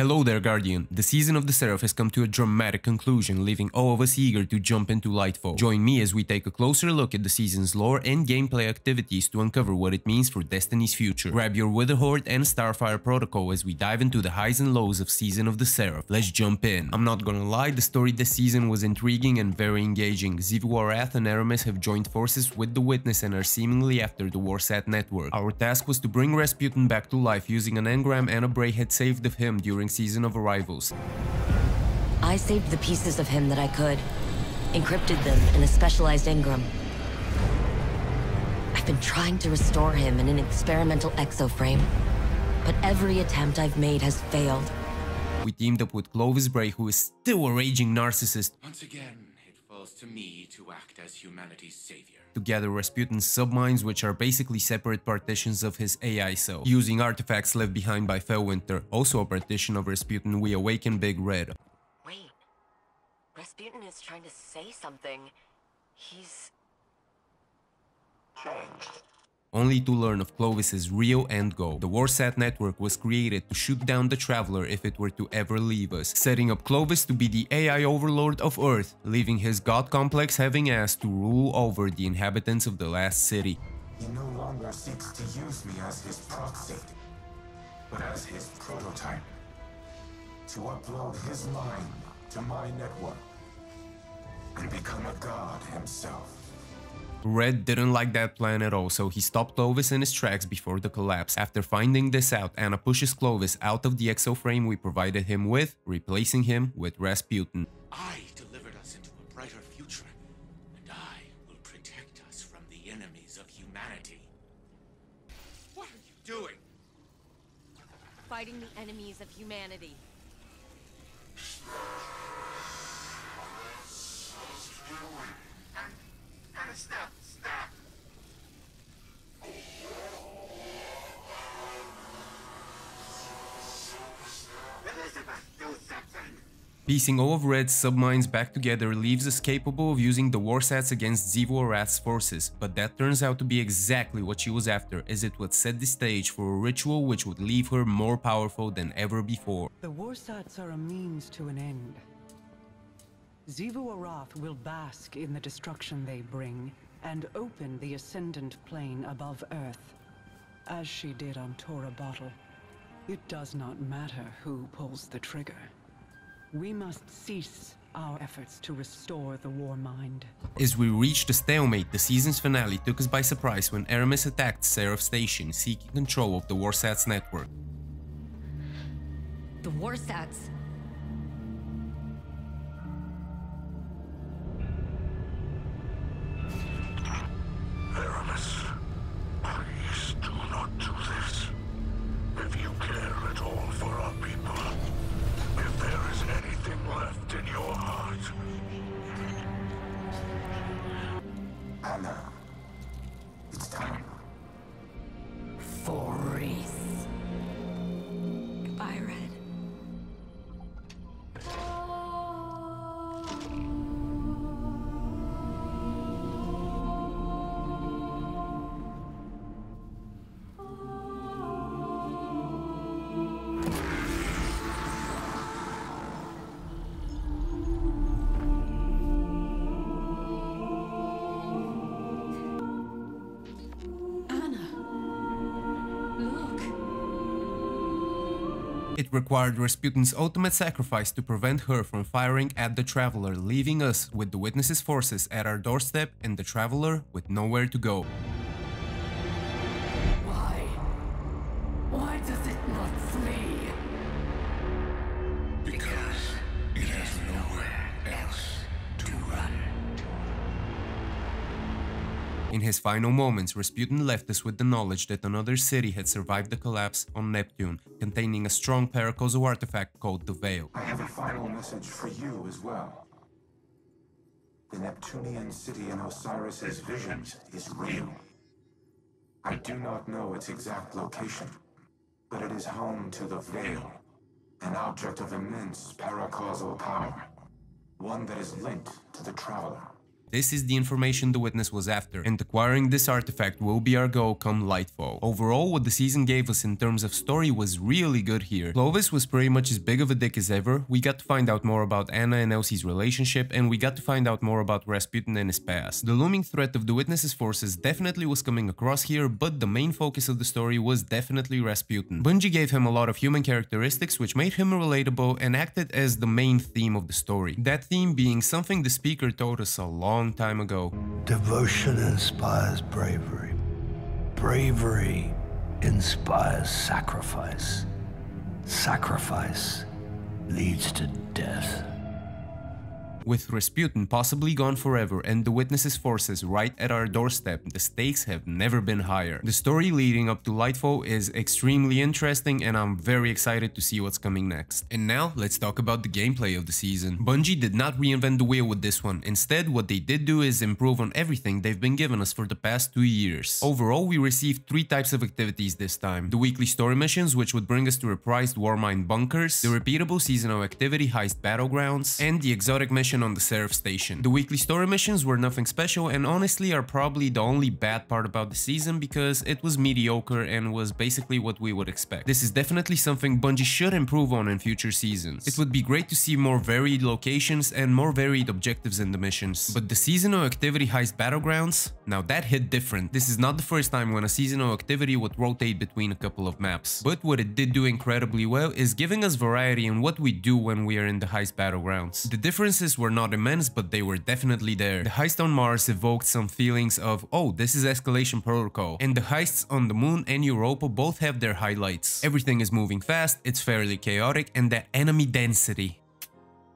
Hello there, Guardian. The season of the Seraph has come to a dramatic conclusion, leaving all of us eager to jump into Lightfall. Join me as we take a closer look at the season's lore and gameplay activities to uncover what it means for Destiny's future. Grab your Witherhoard and Starfire protocol as we dive into the highs and lows of Season of the Seraph. Let's jump in. I'm not gonna lie, the story this season was intriguing and very engaging. Xivu and Aramis have joined forces with the Witness and are seemingly after the Warsat network. Our task was to bring Rasputin back to life using an engram Anna had saved of him during Season of Arrivals. I saved the pieces of him that I could, encrypted them in a specialized engram. I've been trying to restore him in an experimental exoframe, but every attempt I've made has failed. We teamed up with Clovis Bray, who is still a raging narcissist. Once again, it falls to me to act as humanity's savior. To gather Rasputin's subminds, which are basically separate partitions of his AI self. Using artifacts left behind by Fellwinter, also a partition of Rasputin, we awaken Big Red. Wait, Rasputin is trying to say something. He's Changed. Only to learn of Clovis's real end goal. The Warsat network was created to shoot down the Traveler if it were to ever leave us, setting up Clovis to be the AI overlord of Earth, leaving his god complex having ass to rule over the inhabitants of the last city. He no longer seeks to use me as his proxy, but as his prototype. To upload his mind to my network and become a god himself. Red didn't like that plan at all, so he stopped Clovis in his tracks before the collapse. After finding this out, Anna pushes Clovis out of the exoframe we provided him with, replacing him with Rasputin. I delivered us into a brighter future, and I will protect us from the enemies of humanity. What are you doing? fighting the enemies of humanity. Stop! Elizabeth, do something! Piecing all of Red's subminds back together leaves us capable of using the Warsats against Xivu forces, but that turns out to be exactly what she was after, as it would set the stage for a ritual which would leave her more powerful than ever before. The Warsats are a means to an end. Xivu will bask in the destruction they bring, and open the ascendant plane above Earth, as she did on Tora Bottle. It does not matter who pulls the trigger. We must cease our efforts to restore the war mind. As we reached a stalemate, the season's finale took us by surprise when Aramis attacked Seraph Station, seeking control of the Warsats network. The Warsats? Aramis, please do not do this. If you care at all for our people, if there is anything left in your heart. Anna, it's time. For Reese. Goodbye, Red. It required Rasputin's ultimate sacrifice to prevent her from firing at the Traveler, leaving us with the Witness's forces at our doorstep and the Traveler with nowhere to go. Why? Why does it not flee? Because it has nowhere else to run. In his final moments, Rasputin left us with the knowledge that another city had survived the collapse on Neptune, containing a strong Paracoso artifact called the Veil. I have a final message for you as well. The Neptunian city in Osiris's visions is real. I do not know its exact location, but it is home to the Veil, an object of immense paracausal power, one that is linked to the Traveler. This is the information the Witness was after, and acquiring this artifact will be our goal come Lightfall. Overall, what the season gave us in terms of story was really good here. Clovis was pretty much as big of a dick as ever, we got to find out more about Anna and Elsie's relationship, and we got to find out more about Rasputin and his past. The looming threat of the Witness's forces definitely was coming across here, but the main focus of the story was definitely Rasputin. Bungie gave him a lot of human characteristics which made him relatable and acted as the main theme of the story. That theme being something the speaker told us a long time ago. Devotion inspires bravery. Bravery inspires sacrifice. Sacrifice leads to death. With Rasputin possibly gone forever and the Witness's forces right at our doorstep, the stakes have never been higher. The story leading up to Lightfall is extremely interesting and I'm very excited to see what's coming next. And now, let's talk about the gameplay of the season. Bungie did not reinvent the wheel with this one. Instead, what they did do is improve on everything they've been giving us for the past 2 years. Overall, we received 3 types of activities this time. The weekly story missions, which would bring us to reprised Warmind bunkers, the repeatable seasonal activity Heist Battlegrounds, and the exotic mission on the Seraph station. The weekly story missions were nothing special and honestly are probably the only bad part about the season because it was mediocre and was basically what we would expect. This is definitely something Bungie should improve on in future seasons. It would be great to see more varied locations and more varied objectives in the missions. But the seasonal activity Heist Battlegrounds, now that hit different. This is not the first time when a seasonal activity would rotate between a couple of maps. But what it did do incredibly well is giving us variety in what we do when we are in the Heist Battlegrounds. The differences were not immense, but they were definitely there. The heist on Mars evoked some feelings of, oh, this is escalation protocol, and the heists on the Moon and Europa both have their highlights. Everything is moving fast, it's fairly chaotic, and that enemy density.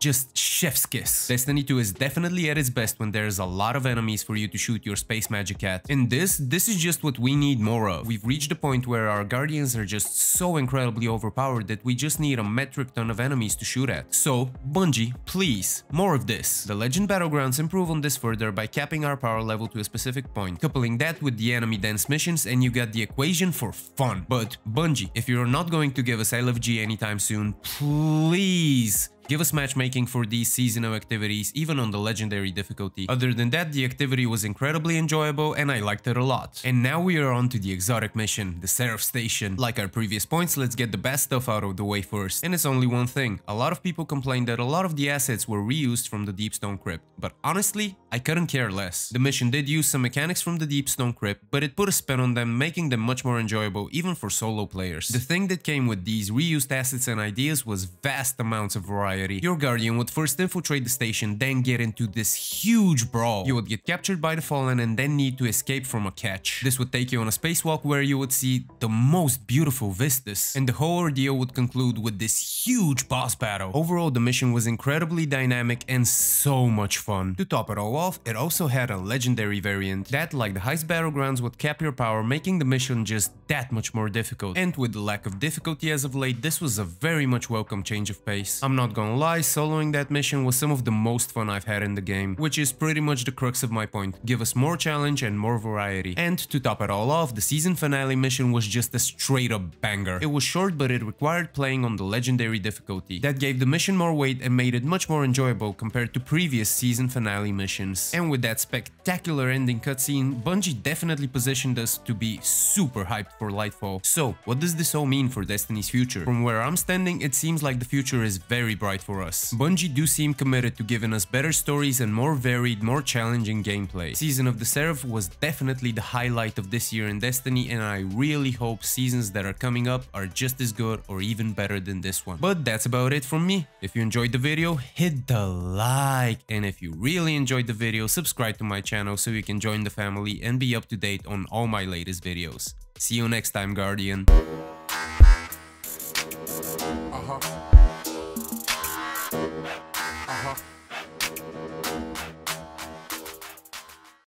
Just chef's kiss. Destiny 2 is definitely at its best when there's a lot of enemies for you to shoot your space magic at. And this is just what we need more of. We've reached a point where our guardians are just so incredibly overpowered that we just need a metric ton of enemies to shoot at. So, Bungie, please, more of this. The Legend Battlegrounds improve on this further by capping our power level to a specific point, coupling that with the enemy dense missions, and you got the equation for fun. But Bungie, if you're not going to give us LFG anytime soon, please give us matchmaking for these seasonal activities, even on the legendary difficulty. Other than that, the activity was incredibly enjoyable and I liked it a lot. And now we are on to the exotic mission, the Seraph station. Like our previous points, let's get the bad stuff out of the way first. And it's only one thing. A lot of people complained that a lot of the assets were reused from the Deepstone Crypt, but honestly, I couldn't care less. The mission did use some mechanics from the Deepstone Crypt, but it put a spin on them, making them much more enjoyable even for solo players. The thing that came with these reused assets and ideas was vast amounts of variety. Your guardian would first infiltrate the station, then get into this huge brawl. You would get captured by the Fallen and then need to escape from a catch. This would take you on a spacewalk where you would see the most beautiful vistas, and the whole ordeal would conclude with this huge boss battle. Overall, the mission was incredibly dynamic and so much fun. To top it all off, it also had a legendary variant that, like the Heist Battlegrounds, would cap your power, making the mission just that much more difficult. And with the lack of difficulty as of late, this was a very much welcome change of pace. I'm not gonna lie, soloing that mission was some of the most fun I've had in the game, which is pretty much the crux of my point. Give us more challenge and more variety. And to top it all off, the season finale mission was just a straight up banger. It was short, but it required playing on the legendary difficulty. That gave the mission more weight and made it much more enjoyable compared to previous season finale missions. And with that spectacular ending cutscene, Bungie definitely positioned us to be super hyped for Lightfall. So, what does this all mean for Destiny's future? From where I'm standing, it seems like the future is very bright for us. Bungie do seem committed to giving us better stories and more varied, more challenging gameplay. Season of the Seraph was definitely the highlight of this year in Destiny, and I really hope seasons that are coming up are just as good or even better than this one. But that's about it from me. If you enjoyed the video, hit the like, and if you really enjoyed the video, subscribe to my channel so you can join the family and be up to date on all my latest videos. See you next time, Guardian.